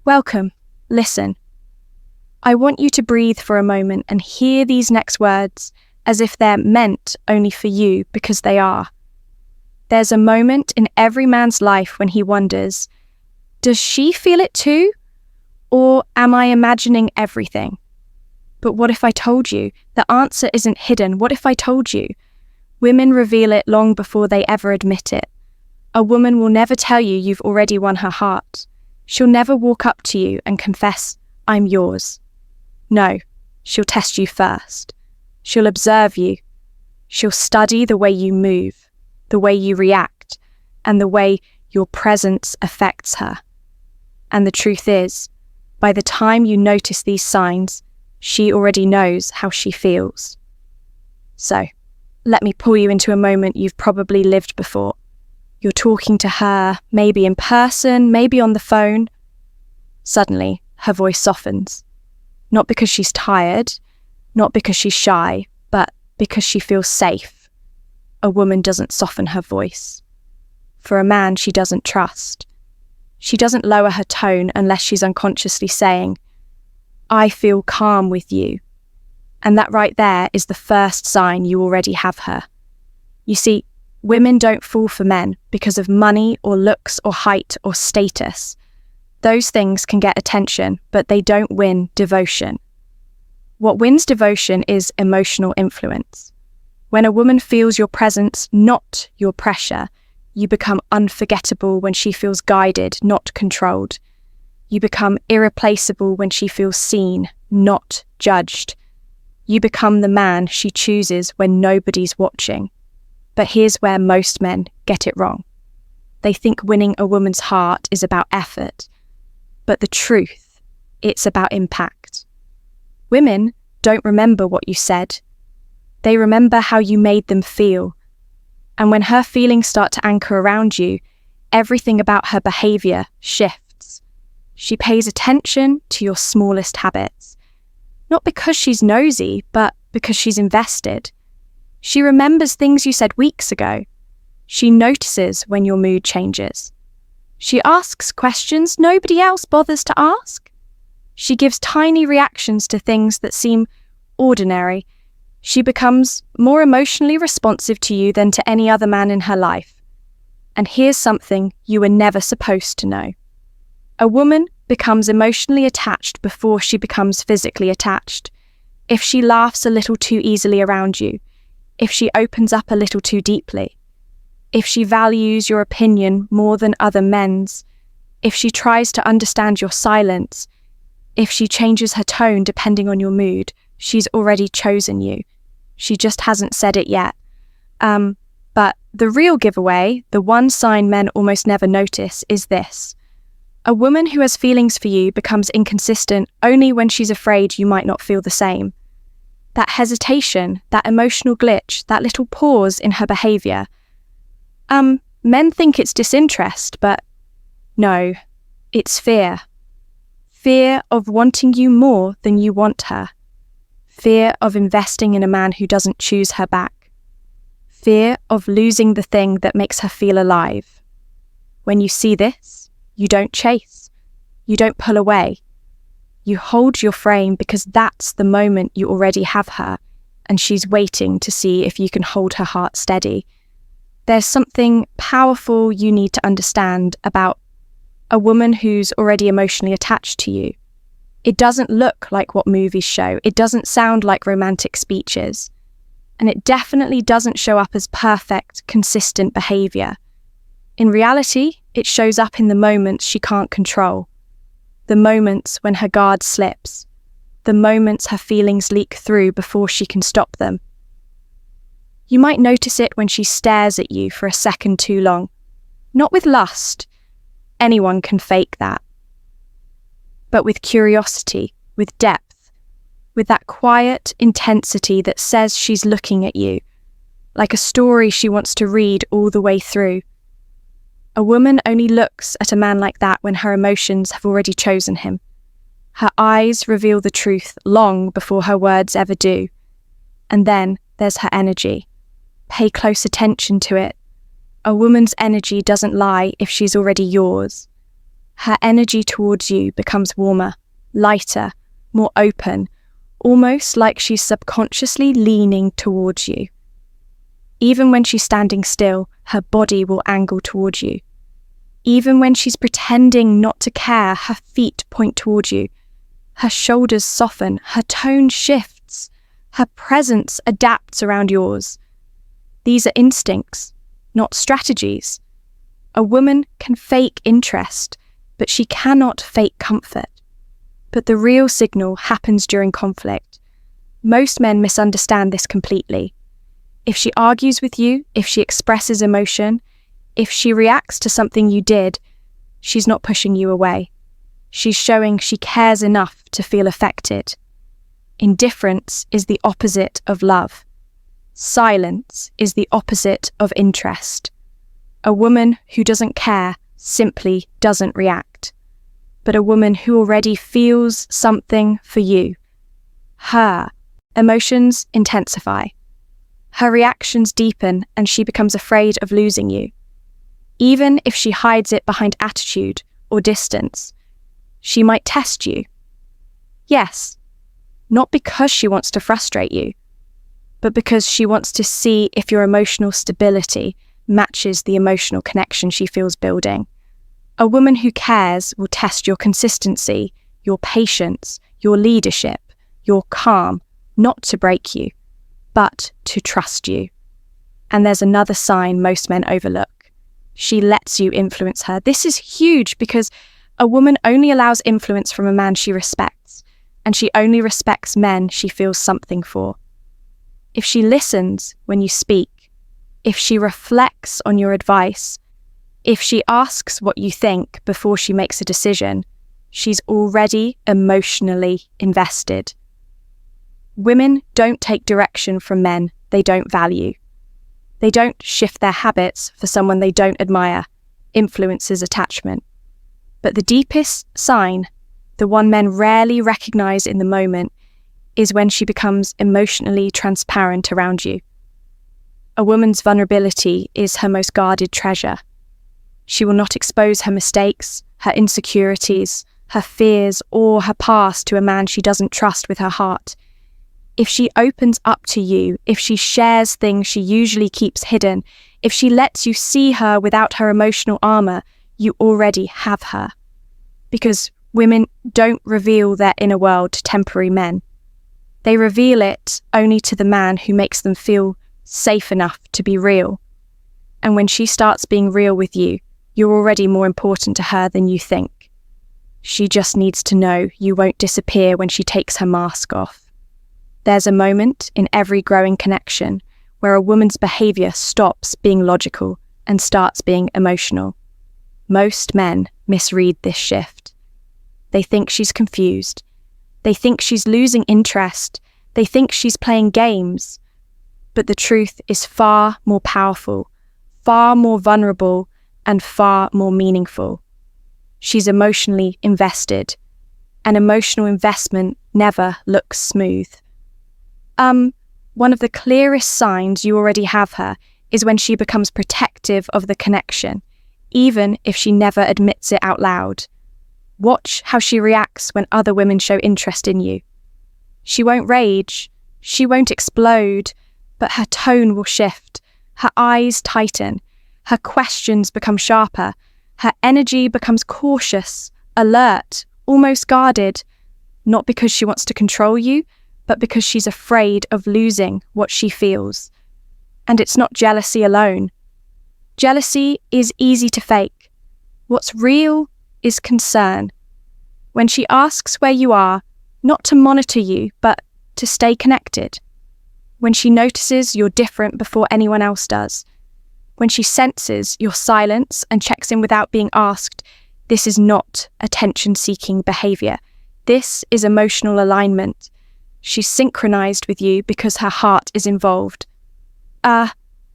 Welcome. Listen. I want you to breathe for a moment and hear these next words as if they're meant only for you, because they are. There's a moment in every man's life when he wonders, does she feel it too? Or am I imagining everything? But what if I told you? The answer isn't hidden. What if I told you? Women reveal it long before they ever admit it. A woman will never tell you you've already won her heart. She'll never walk up to you and confess, I'm yours. No, she'll test you first. She'll observe you. She'll study the way you move, the way you react, and the way your presence affects her. And the truth is, by the time you notice these signs, she already knows how she feels. So, let me pull you into a moment you've probably lived before. You're talking to her, maybe in person, maybe on the phone. Suddenly, her voice softens. Not because she's tired, not because she's shy, but because she feels safe. A woman doesn't soften her voice. For a man she doesn't trust. She doesn't lower her tone unless she's unconsciously saying, I feel calm with you. And that right there is the first sign you already have her. You see, women don't fall for men because of money or looks or height or status. Those things can get attention, but they don't win devotion. What wins devotion is emotional influence. When a woman feels your presence, not your pressure, you become unforgettable when she feels guided, not controlled. You become irreplaceable when she feels seen, not judged. You become the man she chooses when nobody's watching. But here's where most men get it wrong. They think winning a woman's heart is about effort. But the truth, it's about impact. Women don't remember what you said. They remember how you made them feel. And when her feelings start to anchor around you, everything about her behavior shifts. She pays attention to your smallest habits. Not because she's nosy, but because she's invested. She remembers things you said weeks ago. She notices when your mood changes. She asks questions nobody else bothers to ask. She gives tiny reactions to things that seem ordinary. She becomes more emotionally responsive to you than to any other man in her life. And here's something you were never supposed to know. A woman becomes emotionally attached before she becomes physically attached. If she laughs a little too easily around you, if she opens up a little too deeply, if she values your opinion more than other men's, if she tries to understand your silence, if she changes her tone depending on your mood, she's already chosen you. She just hasn't said it yet. But the real giveaway, the one sign men almost never notice, is this. A woman who has feelings for you becomes inconsistent only when she's afraid you might not feel the same. That hesitation, that emotional glitch, that little pause in her behavior. Men think it's disinterest, but no, it's fear. Fear of wanting you more than you want her. Fear of investing in a man who doesn't choose her back. Fear of losing the thing that makes her feel alive. When you see this, you don't chase. You don't pull away. You hold your frame because that's the moment you already have her, and she's waiting to see if you can hold her heart steady. There's something powerful you need to understand about a woman who's already emotionally attached to you. It doesn't look like what movies show. It doesn't sound like romantic speeches. And it definitely doesn't show up as perfect, consistent behavior. In reality, it shows up in the moments she can't control. The moments when her guard slips. The moments her feelings leak through before she can stop them. You might notice it when she stares at you for a second too long. Not with lust. Anyone can fake that. But with curiosity, with depth, with that quiet intensity that says she's looking at you, like a story she wants to read all the way through. A woman only looks at a man like that when her emotions have already chosen him. Her eyes reveal the truth long before her words ever do. And then there's her energy. Pay close attention to it. A woman's energy doesn't lie if she's already yours. Her energy towards you becomes warmer, lighter, more open, almost like she's subconsciously leaning towards you. Even when she's standing still, her body will angle towards you. Even when she's pretending not to care, her feet point towards you. Her shoulders soften, her tone shifts, her presence adapts around yours. These are instincts, not strategies. A woman can fake interest, but she cannot fake comfort. But the real signal happens during conflict. Most men misunderstand this completely. If she argues with you, if she expresses emotion, if she reacts to something you did, she's not pushing you away. She's showing she cares enough to feel affected. Indifference is the opposite of love. Silence is the opposite of interest. A woman who doesn't care simply doesn't react. But a woman who already feels something for you, her emotions intensify. Her reactions deepen and she becomes afraid of losing you. Even if she hides it behind attitude or distance, she might test you. Yes, not because she wants to frustrate you, but because she wants to see if your emotional stability matches the emotional connection she feels building. A woman who cares will test your consistency, your patience, your leadership, your calm, not to break you, but to trust you. And there's another sign most men overlook. She lets you influence her. This is huge because a woman only allows influence from a man she respects, and she only respects men she feels something for. If she listens when you speak, if she reflects on your advice, if she asks what you think before she makes a decision, she's already emotionally invested. Women don't take direction from men they don't value. They don't shift their habits for someone they don't admire. Influences attachment. But the deepest sign, the one men rarely recognize in the moment, is when she becomes emotionally transparent around you. A woman's vulnerability is her most guarded treasure. She will not expose her mistakes, her insecurities, her fears, or her past to a man she doesn't trust with her heart. If she opens up to you, if she shares things she usually keeps hidden, if she lets you see her without her emotional armor, you already have her. Because women don't reveal their inner world to temporary men. They reveal it only to the man who makes them feel safe enough to be real. And when she starts being real with you, you're already more important to her than you think. She just needs to know you won't disappear when she takes her mask off. There's a moment in every growing connection where a woman's behavior stops being logical and starts being emotional. Most men misread this shift. They think she's confused. They think she's losing interest. They think she's playing games. But the truth is far more powerful, far more vulnerable, and far more meaningful. She's emotionally invested. An emotional investment never looks smooth. One of the clearest signs you already have her is when she becomes protective of the connection, even if she never admits it out loud. Watch how she reacts when other women show interest in you. She won't rage, she won't explode, but her tone will shift, her eyes tighten, her questions become sharper, her energy becomes cautious, alert, almost guarded, not because she wants to control you, but because she's afraid of losing what she feels. And it's not jealousy alone. Jealousy is easy to fake. What's real is concern. When she asks where you are, not to monitor you, but to stay connected. When she notices you're different before anyone else does. When she senses your silence and checks in without being asked, this is not attention-seeking behavior. This is emotional alignment. She's synchronized with you because her heart is involved.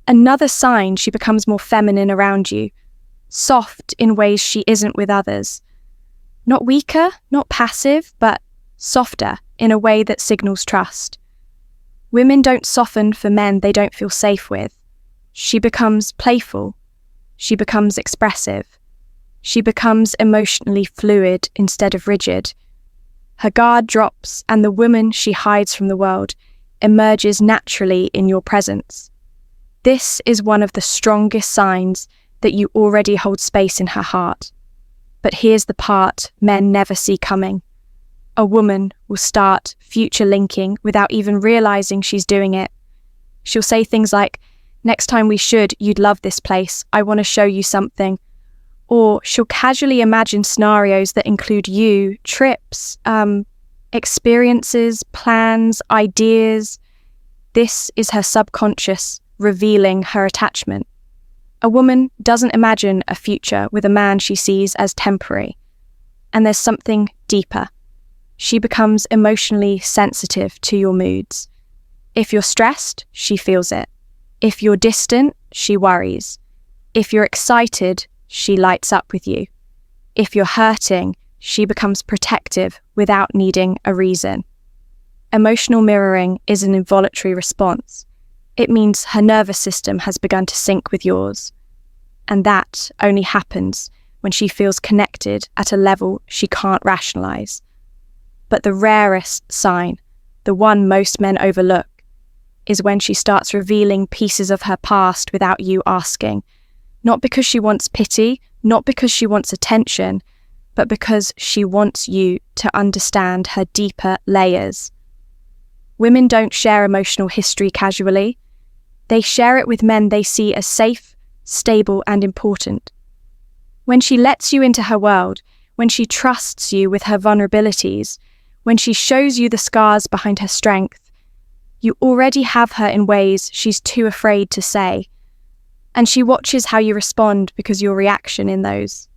Another sign she becomes more feminine around you, soft in ways she isn't with others. Not weaker, not passive, but softer in a way that signals trust. Women don't soften for men they don't feel safe with. She becomes playful. She becomes expressive. She becomes emotionally fluid instead of rigid. Her guard drops, and the woman she hides from the world emerges naturally in your presence. This is one of the strongest signs that you already hold space in her heart. But here's the part men never see coming. A woman will start future linking without even realizing she's doing it. She'll say things like, "Next time we should, you'd love this place. I want to show you something." Or she'll casually imagine scenarios that include you, trips, experiences, plans, ideas. This is her subconscious revealing her attachment. A woman doesn't imagine a future with a man she sees as temporary. And there's something deeper. She becomes emotionally sensitive to your moods. If you're stressed, she feels it. If you're distant, she worries. If you're excited, she lights up with you. If you're hurting, she becomes protective without needing a reason. Emotional mirroring is an involuntary response. It means her nervous system has begun to sync with yours. And that only happens when she feels connected at a level she can't rationalize. But the rarest sign, the one most men overlook, is when she starts revealing pieces of her past without you asking. Not because she wants pity, not because she wants attention, but because she wants you to understand her deeper layers. Women don't share emotional history casually. They share it with men they see as safe, stable, and important. When she lets you into her world, when she trusts you with her vulnerabilities, when she shows you the scars behind her strength, you already have her in ways she's too afraid to say. And she watches how you respond because your reaction in those.